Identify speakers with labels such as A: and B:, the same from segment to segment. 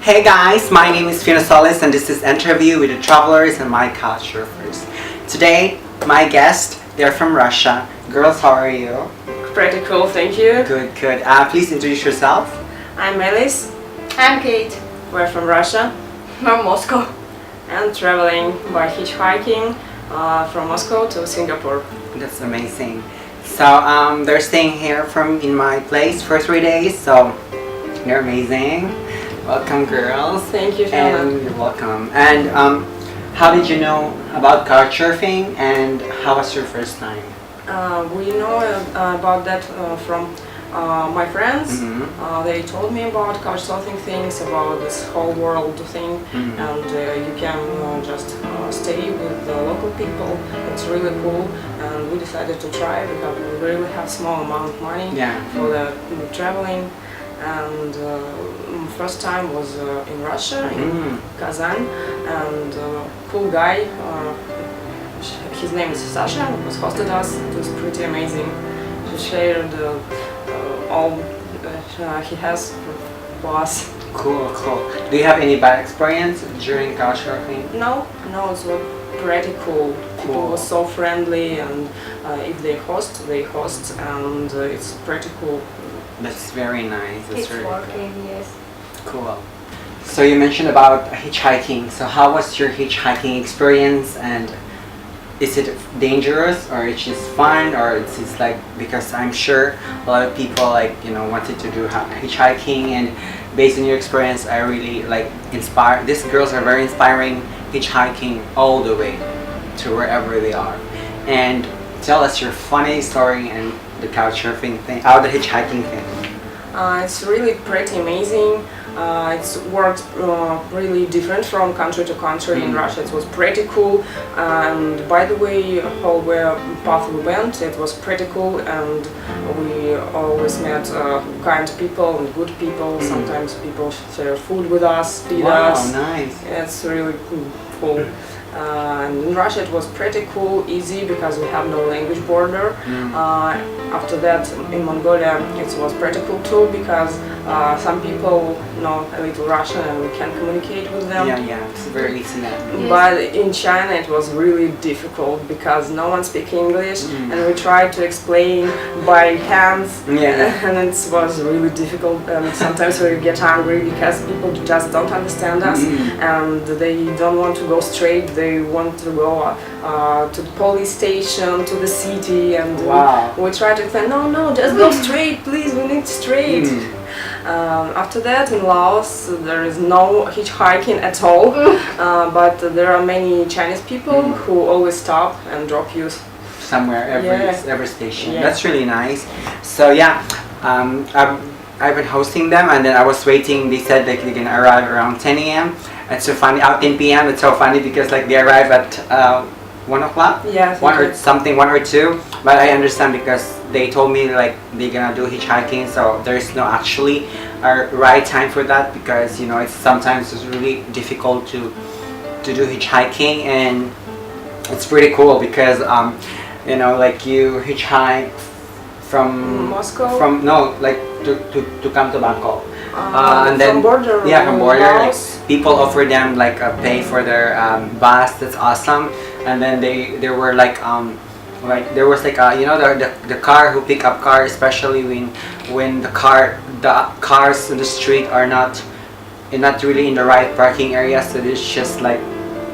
A: Hey guys, my name is Fiona Solis and this is Interview with the Travelers and my Couchsurfers. Today, my guest, they're from Russia. Girls, how are you?
B: Pretty cool, thank you.
A: Good, good. Please introduce yourself.
B: I'm Alice.
C: I'm Kate.
B: We're from Russia
C: From Moscow.
B: and traveling by hitchhiking from Moscow to Singapore.
A: That's amazing. So, they're staying here in my place for 3 days, so they're amazing. Welcome, girls.
B: Thank you, Fiona.
A: And you're welcome. And how did you know about Couchsurfing and how was your first time?
B: We know about that from my friends. They told me about Couchsurfing things, about this whole world thing, and you can just stay with the local people. It's really cool, and we decided to try because we really have small amount of money for the traveling. And first time was in Russia, in Kazan, and cool guy. His name is Sasha. Was hosted us. It was pretty amazing. He shared all he has for us.
A: Cool, cool. Do you have any bad experience during Couchsurfing?
B: No, it was pretty cool. People were so friendly, and if they host, and it's pretty cool.
A: That's very nice. That's
C: It's
A: very
C: working, yes.
A: cool. So you mentioned about hitchhiking. So how was your hitchhiking experience, and is it dangerous or it's just fun, or it's just like, because I'm sure a lot of people wanted to do hitchhiking, and based on your experience I really inspired. These girls are very inspiring, hitchhiking all the way to wherever they are. And tell us your funny story and the Couchsurfing thing, the hitchhiking thing.
B: It's really pretty amazing. It works really different from country to country. In Russia it was pretty cool, and by the way, whole path we went, it was pretty cool, and we always met kind people and good people. Sometimes people share food with us, feed us.
A: Wow, nice.
B: It's really cool. And in Russia it was pretty cool, easy, because we have no language border. After that, in Mongolia it was pretty cool too, because some people know a little Russian and we can communicate with them.
A: Yeah, it's very easy now.
C: Yes.
B: But in China it was really difficult because no one speaks English, and we tried to explain by hands, and it was really difficult. And sometimes we get angry because people just don't understand us, and they don't want to go straight. They want to go to the police station, to the city, and we try to say, no, just go straight, please, we need straight. After that, in Laos, there is no hitchhiking at all, but there are many Chinese people who always stop and drop you
A: somewhere, every station.
B: Yeah.
A: That's really nice. So yeah, I've been hosting them, and then I was waiting. They said they're gonna arrive around 10 a.m. It's so funny. 10 p.m. It's so funny because they arrive at 1 o'clock.
B: Yeah,
A: 1 or 2. But I understand because they told me they're gonna do hitchhiking, so there's no actually a right time for that, because it's sometimes really difficult to do hitchhiking, and it's pretty cool because you hitchhike from
B: Moscow,
A: to come to Bangkok.
B: and then from border,
A: from border, people offer them a pay for their bus. That's awesome. And then there were there was the car who pick up car, especially when the cars in the street are not really in the right parking area, so they just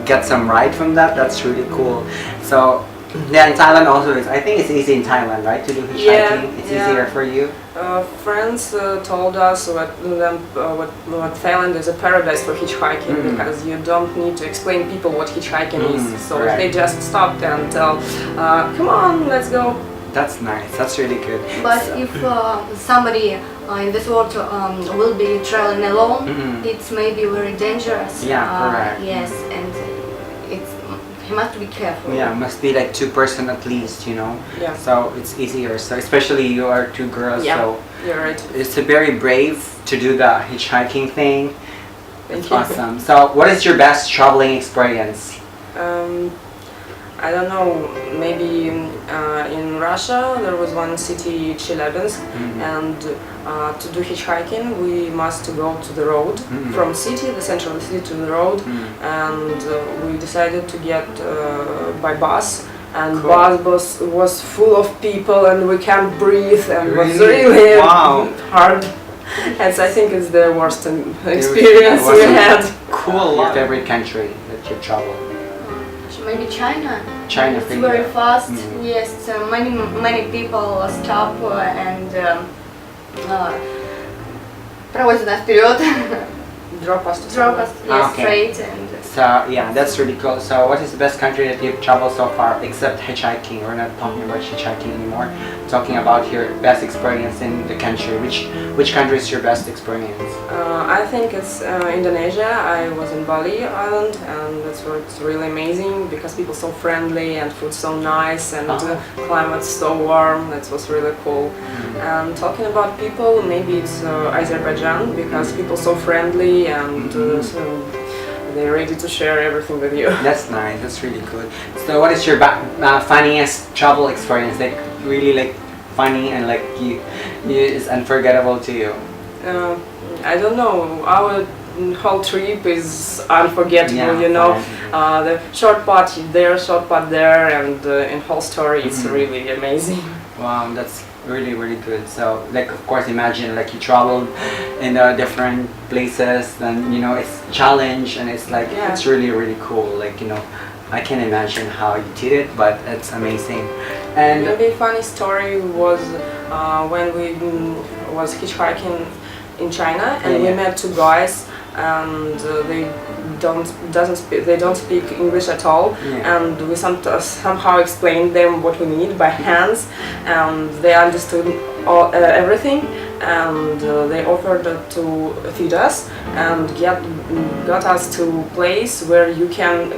A: get some ride from that. That's really cool. So yeah, in Thailand also I think it's easy in Thailand, right, to do hitchhiking. It's easier for you.
B: Friends told us that Thailand is a paradise for hitchhiking, because you don't need to explain people what hitchhiking is. So they just stopped and tell, come on, let's go.
A: That's nice. That's really good.
C: But if somebody in this world will be traveling alone, it's maybe very dangerous.
A: Yeah, correct.
C: Yes, and he must be careful.
A: Yeah, must be 2 person at least,
B: Yeah.
A: So it's easier. So especially you are 2 girls, so
B: you're right.
A: it's very brave to do the hitchhiking thing.
B: Thank
A: It's
B: you.
A: awesome. So what is your best traveling experience?
B: I don't know, maybe in Russia there was one city, Chelyabinsk, and to do hitchhiking we must go to the road, from city, the central city to the road, and we decided to get by bus. And
A: Cool.
B: bus was full of people and we can't breathe and was
A: Really?
B: really
A: Wow.
B: hard. And so I think it's the worst experience we had.
A: Cool. Your favorite country that you've traveled?
C: Maybe China.
A: China
C: It's
A: for
C: very
A: you.
C: fast. Yes, many people stop and проводят нас вперед.
B: Drop us to
C: Drop us,
A: Ah,
C: yes,
A: okay.
C: straight and.
A: So yeah, that's really cool. So what is the best country that you've traveled so far, except hitchhiking? We're not talking about hitchhiking anymore. Talking about your best experience in the country. Which country is your best experience?
B: I think it's Indonesia. I was in Bali Island and it's really amazing because people so friendly and food so nice and climate so warm. That was really cool. And talking about people, maybe it's Azerbaijan because people so friendly and so they're ready to share everything with you.
A: That's nice. That's really good. So what is your funniest travel experience? Like really like funny and like you is unforgettable to you?
B: I don't know. Our whole trip is unforgettable.
A: Yeah,
B: you know,
A: fine.
B: the short part there, short part there, and in whole story, it's really amazing.
A: Wow, that's really really good. So like of course imagine like you traveled in different places and you know it's challenge and it's like it's really really cool. Like you know I can imagine how you did it, but it's amazing. And
B: Maybe funny story was when we was hitchhiking in China and we met two guys and they don't speak English at all, and we somehow explained them what we need by hands, and they understood everything, and they offered to feed us and got us to a place where you can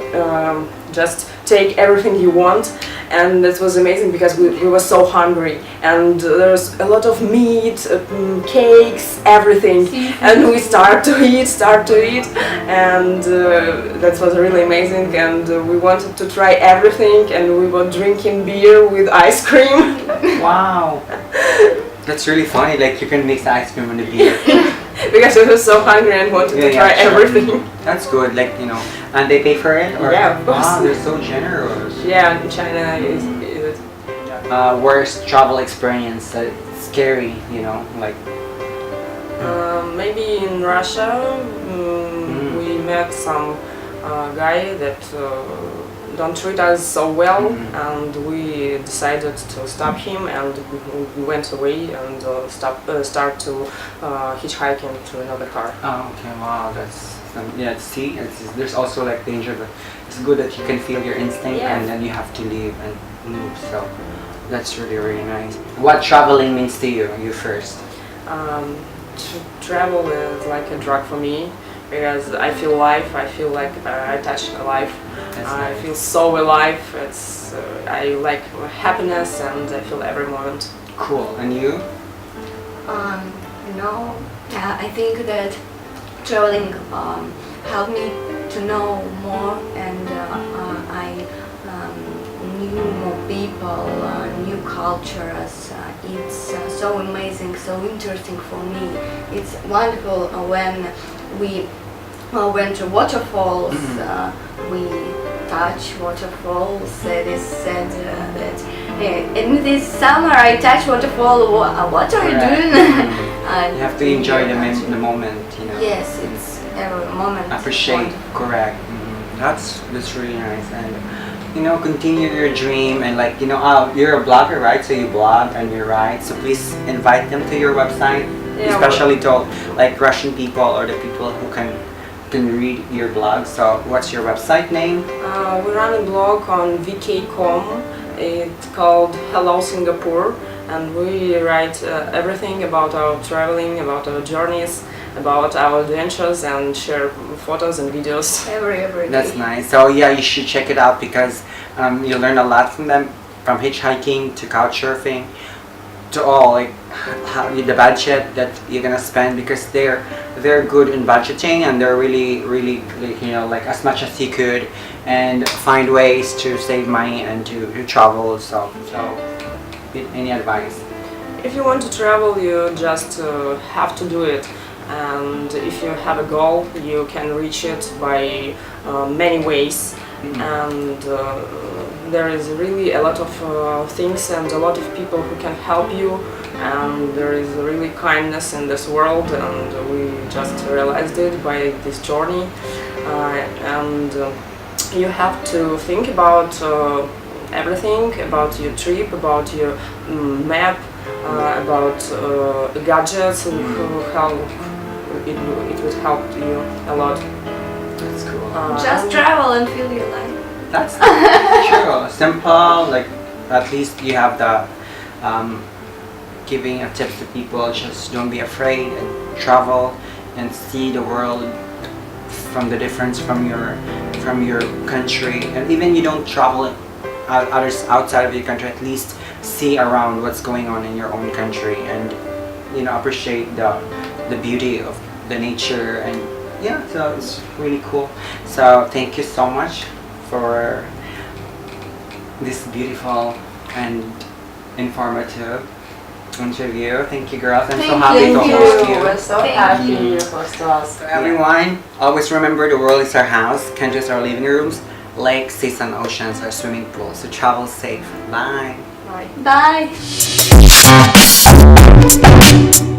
B: just take everything you want. And it was amazing because we were so hungry and there's a lot of meat, cakes, everything, and we start to eat, and that was really amazing, and we wanted to try everything, and we were drinking beer with ice cream.
A: wow, that's really funny. Like you can mix ice cream and the beer.
B: Because we were so hungry and wanted to try everything.
A: That's good. Like you know, and they pay for it. Or?
B: Yeah, of course.
A: Wow, they're so generous.
B: Yeah, China is
A: Worst travel experience that scary, you know, like
B: maybe in Russia we met some guy that don't treat us so well, and we decided to stop him, and we went away and start to hitchhiking to another car.
A: oh okay, wow, that's yeah. See, there's also like danger, but it's good that you can feel your instinct and then you have to leave and move. So that's really really nice. What traveling means to you? You first.
B: Travel is like a drug for me because I feel life. I feel like I touch life. I feel so alive. It's I like happiness and I feel every moment.
A: Cool. And you?
C: No, I think that traveling helped me to know more, and I knew more people, new cultures. It's so amazing, so interesting for me. It's wonderful when we went to waterfalls. We touch waterfalls. It is said that in this summer I touch waterfall. What are you doing?
A: You have to enjoy the moment, you know.
C: Yes, it's every moment.
A: Appreciate, correct. That's really nice, and you know, continue your dream, and like you know, you're a blogger, right? So you blog and you write. So please invite them to your website, especially to like Russian people or the people who can read your blog. So what's your website name?
B: We run a blog on vk.com. It's called Hello Singapore, and we write everything about our traveling, about our journeys, about our adventures, and share photos and videos
C: every day.
A: That's nice. So yeah, you should check it out because you learn a lot from them, from hitchhiking to couchsurfing to all. Like how the budget that you're gonna spend, because they're good in budgeting, and they're really like, you know, like as much as you could, and find ways to save money and to travel. So any advice?
B: If you want to travel, you just have to do it. And if you have a goal, you can reach it by many ways. And there is really a lot of things and a lot of people who can help you. And there is really kindness in this world, and we just realized it by this journey. And you have to think about everything, about your trip, about your map, about gadgets, and how it would help you a lot.
A: That's cool.
C: Just travel and feel your life.
A: That's true. Simple, like at least you have the giving a tip to people. Just don't be afraid and travel and see the world from the difference from your country. And even you don't travel others outside of your country, at least see around what's going on in your own country, and you know, appreciate the beauty of the nature. And yeah, so it's really cool. So thank you so much for this beautiful and informative interview. Thank you, girls. I'm so happy to host you.
B: We're so
C: Thank
B: happy
C: you.
B: you host us.
A: So everyone, always remember the world is our house, countries are our living rooms, lakes, seas and oceans are swimming pools. So travel safe. Bye.
B: Bye.
C: Bye.